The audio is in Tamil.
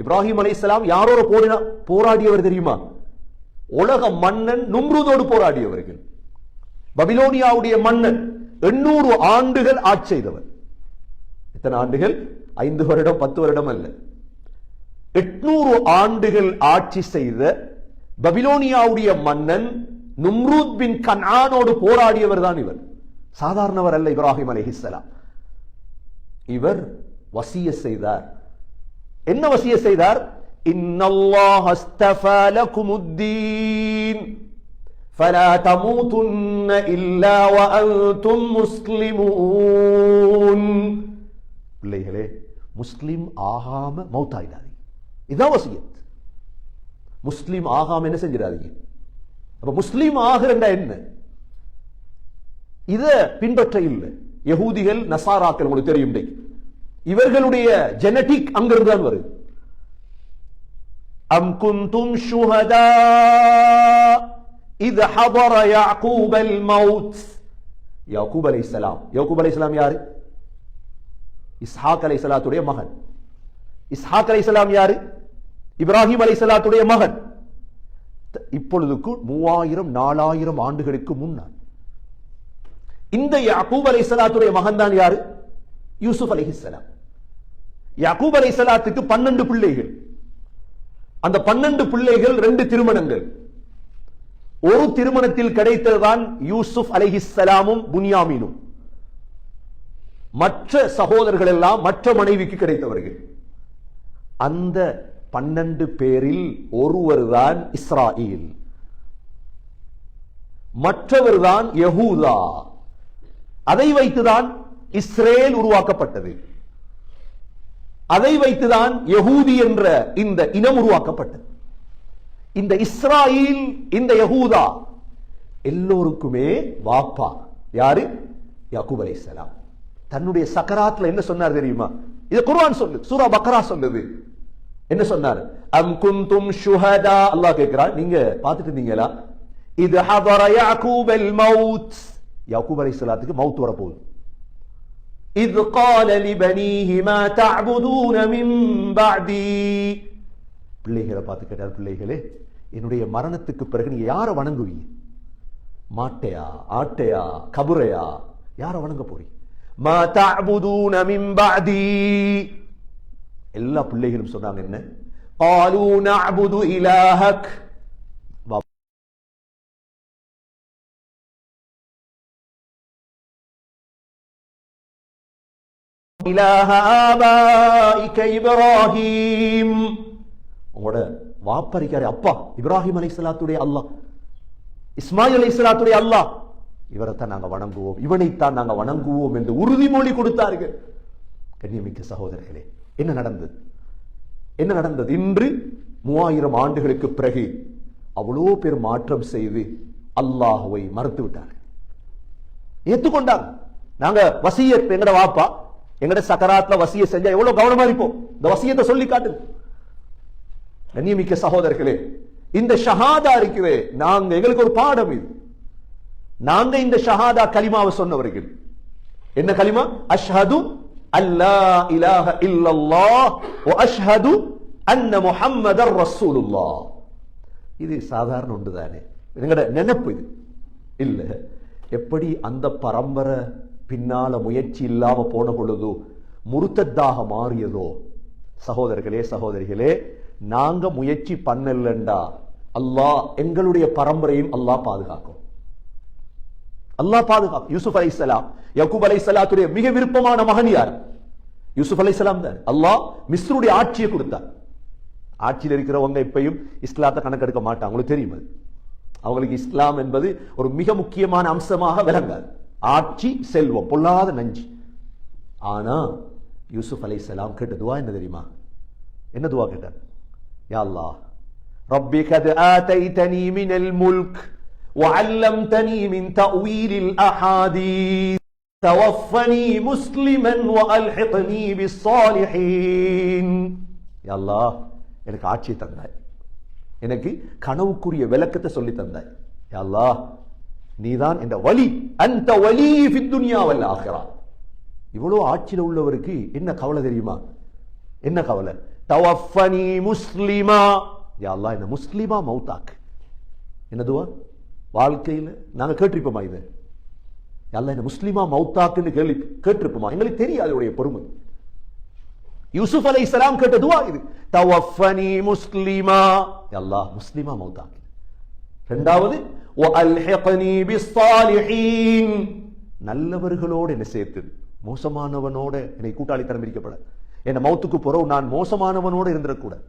இப்ராஹிம் அலைஹிஸ்ஸலாம் யாரோட போராடியவர் தெரியுமா? உலக மன்னன் நும்ரூதோடு போராடியவர்கள். பபிலோனியாவுடைய மன்னன் 800 ஆண்டுகள் ஆட்சி செய்தவர். எத்தனை ஆண்டுகள்? 5 வருடம் 10 வருடம் அல்ல, 800 ஆண்டுகள் ஆட்சி செய்த பபிலோனியாவுடைய மன்னன் நும்ரூத் பின் கன்ஆனோடு போராடியவர் தான் இவர். சாதாரணவர் அல்ல இப்ராஹிம் அலைஹிஸ்ஸலாம். இவர் வசியத் செய்தார். என்ன வசியத் செய்தார்? இன்னல்லாஹ அஸ்தஃபா லகுமுத்தீன் ஃபலா தமூதுன்ன இல்லா வஅன்தும் முஸ்லிமூன். பிள்ளைகளே, முஸ்லிம் ஆகாம மௌத்தாயிடாதீங்க. இதான் வசியத். முஸ்லிம் ஆகாம என்ன செஞ்சிடாதீங்க. அப்ப முஸ்லிம் ஆகிறண்டா என்ன? இத பின்பற்ற இல்லை யகூதிகள் நசாராக்கள். உங்களுக்கு தெரியும், இவர்களுடைய ஜெனடிக் அங்கிருந்து தான் வருது. அம் குந்தும் ஷுஹதா இத் ஹதர யாக்கூப் அல் மௌத். யாக்கூப் அலைஹிஸ்ஸலாம். யாக்கூப் அலைஹிஸ்ஸலாம் யாரு? இஸ்ஹாக் அலைஹிஸ்ஸலாத்துடைய மகன். இஸ்ஹாக் அலைஹிஸ்ஸலாம் யாரு? இப்ராஹிம் அலைஹிஸ்ஸலாத்துடைய மகன். இப்பொழுதுக்கு 3000-4000 ஆண்டுகளுக்கு முன்னால் இந்த யாக்கூப் அலைஹிஸ்ஸலாத்துடைய மகன் தான் யாரு? யூசுப் அலைஹிஸ்ஸலாம். யாக்கூப் அலைஹிஸ்ஸலாத்துக்கு 12 பிள்ளைகள். அந்த 12 பிள்ளைகள் 2 திருமணங்கள். ஒரு திருமணத்தில் கிடைத்ததுதான் யூசுப் அலைஹிஸ்ஸலாமும் புன்யாமீனும். மற்ற சகோதரர்கள் எல்லாம் மற்ற மனைவிக்கு கிடைத்தவர்கள். அந்த 12 பேரில் ஒருவர் தான் இஸ்ராயீல், மற்றவர் தான் யஹூதா. அதை வைத்துதான் இஸ்ரேல் உருவாக்கப்பட்டது. அதை வைத்துதான் யஹூதி என்ற இந்த இனம் உருவாக்கப்பட்டது. இந்த இஸ்ராயீல், இந்த யஹூதா எல்லோருக்குமே வாப்பா யாரு? யாக்கூப் அலைஹிஸ்ஸலாம். தன்னுடைய சக்கராத்ல என்ன சொன்னார் தெரியுமா? இது குர்ஆன் சொல்லு, சூரா பக்ரா சொல்லுது. என்ன சொன்னார்? அம் குந்தும் ஷுஹதா. அல்லாஹ் கேட்கிறார், நீங்க பார்த்துட்டு இருந்தீங்களா? இது ஹதர யாக்கூப் அல் மௌத். யாக்கூப் அலைஹிஸ்ஸலாத்துக்கு மௌத் வரப்போகுது. இத் கால லிபனீஹி மா தஅபுதூன மின் பஅதி. பிள்ளைகளை பார்த்து கேட்டார், பிள்ளைகளே, என்னுடைய மரணத்துக்கு பிறகு நீங்க யாரை வணங்குவீங்க? மாட்டையா, ஆட்டையா, கபுரையா? யாரை வணங்க போறீங்க? மா தஅபுதூன மின் பஅதி. எல்லா பிள்ளைகளும் சொன்னாங்க என்ன? قالوا نعبد إلهك إله آبائك إبراهيم. உங்களோட வாப்பரிக்காரே அப்பா இப்ராஹிம் அலைஹிஸ்ஸலாத்துடைய அல்லாஹ், இஸ்மாயில் அலைஹிஸ்ஸலாத்துடைய அல்லாஹ், இவரைத்தான் நாங்க வணங்குவோம், இவனைத்தான் நாங்க வணங்குவோம் என்று உறுதிமொழி கொடுத்தார்கள். கண்ணியமிக்க சகோதரர்களே, என்ன நடந்தது? என்ன நடந்தது? இன்று 3000 ஆண்டுகளுக்கு பிறகு அவ்வளோ பேர் மாற்றம் செய்து அல்லாஹ்வை மறுத்து விட்டார்கள், ஏற்றுக்கொண்டாங்க. நாங்க வசியத், எங்கட வாப்பா எங்கட சக்கராத்ல வசிய செஞ்சா எவ்வளவு கவனமா இருப்போம். இந்த வசியத்தை சொல்லி காட்டு. கண்ணியமிக்க சகோதரர்களே, இந்த ஷஹாதா இருக்கிறே, நாங்க எங்களுக்கு ஒரு பாடம் இது. நாங்க இந்த ஷஹாதா கலிமாவை சொன்னவர்கள். என்ன கலிமா? அஷ்ஹது அல்லா இலாஹ இல்லல்லாஹ் வ அஷ்ஹது அன்ன முஹம்மதர் ரசூலுல்லாஹ். இது சாதாரண ஒன்று தானே, எங்கட நினைப்பு இது இல்ல. எப்படி அந்த பரம்பரை பின்னால முயற்சி இல்லாம போன பொழுது முர்த்தத்தாக மாறியதோ, சகோதரர்களே சகோதரிகளே, நாங்க முயற்சி பண்ணலண்டா அல்லாஹ் எங்களுடைய பரம்பரையும் அல்லாஹ் பாதுகாக்கும். அல்லாஹ் பாதுகாக்கும். யூசுப் அலைஹிஸ்ஸலாம், யாக்கூப் அலைஹிஸ்ஸலாத்துடைய மிக விருப்பமான மகன் யார்? யூசுப் அலைஹிஸ்ஸலாம் தான். அல்லாஹ் மிஸ்ருடைய ஆட்சியை கொடுத்தார். ஆட்சியில் இருக்கிறவங்க இப்பயும் இஸ்லாத்தை கணக்கெடுக்க மாட்டாங்க, உங்களுக்கு தெரியும். அவங்களுக்கு இஸ்லாம் என்பது ஒரு மிக முக்கியமான அம்சமாக விளங்காது. ஆட்சி, செல்வம், பொல்லாத நஞ்சு. ஆனா யூசுப் அலைஹிஸ்ஸலாம் கேட்ட துவா என்ன தெரியுமா? என்ன துவா கேட்டார்? யா அல்லாஹ், ரப்பி கத் ஆதைதனி மினல் முல்க் வஅல்லம்தனி மின் தஅவீலில் அஹாதீஸ் தவஃபனி முஸ்லிமன் வஅல்ஹிக்னி பிஸ்ஸாலிஹீன். யா அல்லாஹ், எனக்கு ஆட்சியை தந்தாய், எனக்கு கனவுக்குரிய விளக்கத்தை சொல்லி தந்தாய். யா அல்லாஹ், நீதான் என்ற வலி, அந்த வலி ஃபித் துன்யா வல் ஆখিরা. இவ்வளவு ஆட்சியில் உள்ளவருக்கு என்ன கவலை தெரியுமா? என்ன கவலை? தவஃபனி முஸ்லிமா, யா அல்லாஹ் என்ன முஸ்லிமா மௌத்தாக்கு. என்ன துவா? வாழ்க்கையில் நாங்க கேட்டிருப்போமா இது? யா அல்லாஹ் என்ன முஸ்லிமா மௌத்தாக்குன்னு கேட்டிருப்போமா? எங்களுக்கு தெரியாது அதோடைய பொறுமை. யூசுப் அலைஹிஸ்ஸலாம் கேட்ட துவா இது, தவஃபனி முஸ்லிமா, யா அல்லாஹ் முஸ்லிமா மௌத்தாக்கு. இரண்டாவது வஅல்ஹிக்னி பிஸ்ஸாலிஹீன், நல்லவர்களோடு என்ன சேர்த்தது, மோசமானவனோட என்னை கூட்டாளித்தனம் இருக்கப்பட, என்ன மௌத்துக்கு பிறகு நான் மோசமானவனோடு இருந்திடக்கூடாது.